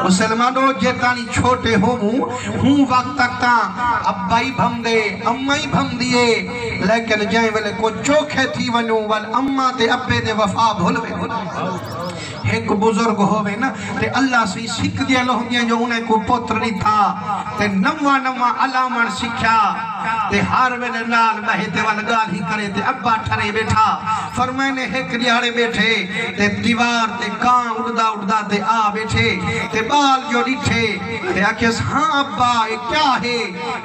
मुसलमानों जेतानी छोटे हूँ वक्त तक ता अब्बा ही भम दे अम्मा ही भम दिए लेकिन जै वेले को चोखे थी वनू वल अम्मा ते अब्बे दे वफा भूलवे एक बुजुर्ग होवे ना ते अल्लाह से सिख दिया लोहियां जो उन्हें को पुत्र नहीं था ते नवा नवा अलामण सिख्या ते हर वेले नाल महते वाल गाल ही करे ते अब्बा ठरे बैठा फरमाने एक दिहाड़े बैठे ते दीवार ते कां उड़दा उड़दा ते आ बैठे ते बाल जो डिठे ते आखिस हां अब्बा ये क्या है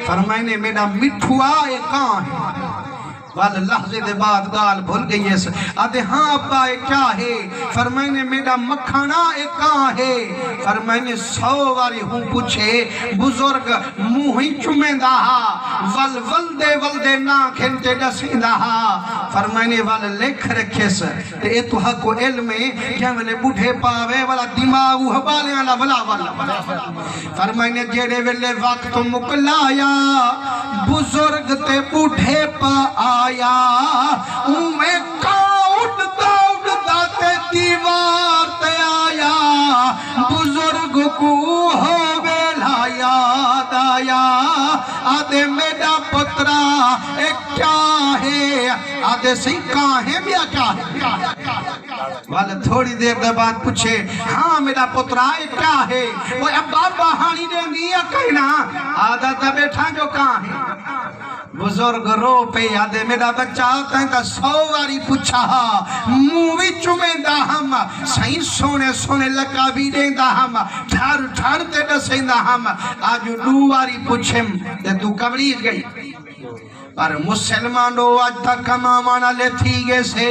फरमाने मेरा मिठुआ ये कां है वाल लहजे दे बाद गाल भूल गई है आदे हाँ अब्बा ये क्या है फरमाने मेरा मखना ये कहाँ है फरमाने 100 बारी हूँ पूछे बुजुर्ग मुँह ही चुमेंदा हा वल दे ना खेलते डसींदा हा फरमाने वाल लेख रखे से ते ए तुहा को इल्म में क्या वाले बूढ़े पावे वाला दिमाग हवाले वाला वाला फरमाने जेड़े वेले वक्त मुकलाया बुजुर्ग ते बूढ़े पा आया उमे उड़दा ते दीवार ते आया बुजुर्ग को हो वेला याद आया आदे मेरा पुत्रा एक क्या है आदे सही कहाँ है बिया क्या है वाले थोड़ी देर के बाद पूछे हाँ मेरा पुत्रा ये क्या है वो अब्बा बहानी दे दिया कहना आधा तो बैठा जो कहाँ है बुजुर्ग रो पे आदे मेरा बच्चा तैं तो 100 बारी पूछा मुँह भी चुमेंदा हम सही सोने सोने लगा भी देंदा हम ठर ठर ते दसेंदा हम आज 2 बारी पूछे ते तू कबड़ी गई पर मुसलमानों आज तक कमावाना ले थी गे से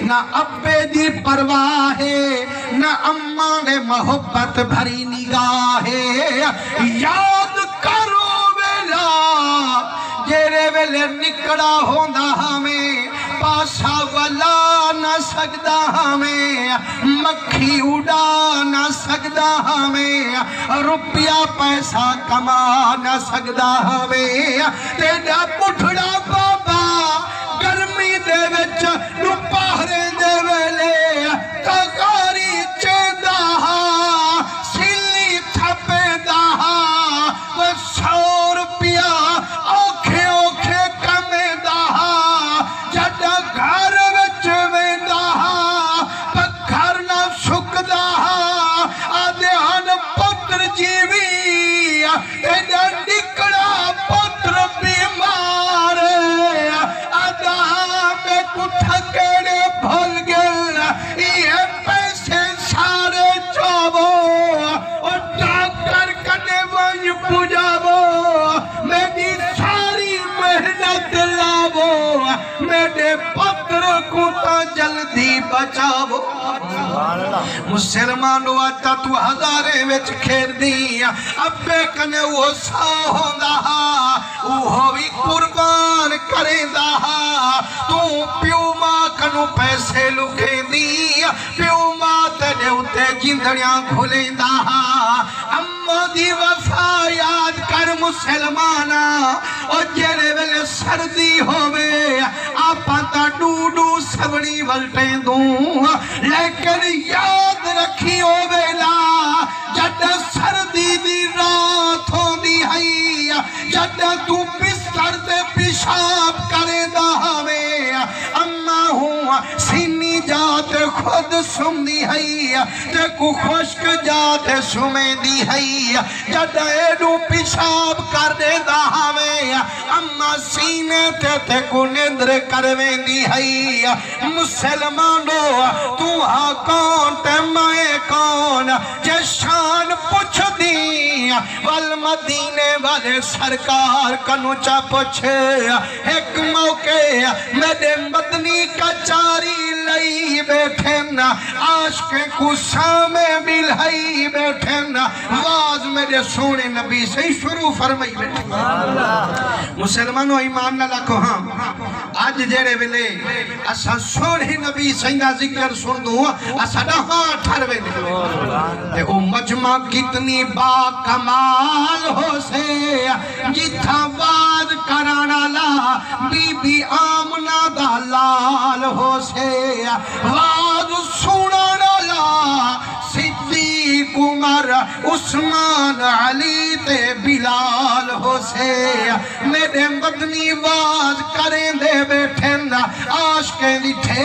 ना अब्बे दी परवाह है ना अम्मा ने मोहब्बत भरी निगाह है याद करो वेला जेरे वेले निकड़ा होंदा हमें पासा वाला न सकदा हमें मक्खी उड़ा न सकदा हमें रुपया पैसा कमा न सकदा हमें तेरा पुठड़ा बाबा गर्मी दे विच दुपहरे दे वेले तगारी चेंदा सिल्ली थपेदा 100 रुपया औखे औखे कमेदा जदा घर विच वेंदा पत्थर ना सुकदा आदे हन पुत्र जीवी एदा निकड़ा पुत्र बीमार आदा में कुठ केड़े भूल गया ये पैसे सारे चावो और डॉक्टर कने वंज पुजावो मेरी सारी मेहनत लावो मेरे पुत्र को तो जल्दी बचावो मुसलमानों आता तू हजारे विच खेरदी अब्बे कने वो 100 होंदा वो भी कुर्बान करेंदा तू प्यो मां कनु पैसे लुकेंदी प्यो मां तेरे उते जिंदड़ियां खुलेंदा अम्मा दी वफा याद कर मुसलमाना और जेरे वेले सर्दी होवे आपा ता डूडू सबड़ी वलटे दूं लेकिन याद रखी होवेला जद सर्दी दी रात होंदी है जद तू बिस्तर ते पेशाब करेंदा हवे अम्मा हूँ सीनी जात खुद सुमदी है ते को खुश्क जात सुमेंदी है जद एडू पेशाब कर देंदा हवे अम्मा सीने ते को निंद्र करवेंदी है मुसलमानो तू हा कौन ते मैं कौन जे शान पुछ दी वल मदीने वाले सरकार कनु चा पूछे एक मौके मेरे मदनी कचारी लई बैठे न आशिक गुस्सा में बिलहई बैठे न वाज मेरे सोने नबी से शुरू फरमाई बैठे मुसलमानों ईमान न रखो हाँ आज जेरे वेले असा सोने नबी सैदा जिक्र सुन दूं असा हाँ ठरवे ते ओ मजमा कितनी बा कमाल हो से जिथा वाज कराना ला बीबी आमना दा लाल हो से वाज सुनाना ला सिद्दीक उमर उस्मान अली ते बिलाल हुसैन मेरे मदनी वाज करें दे बैठे ना आशिक़ दिखे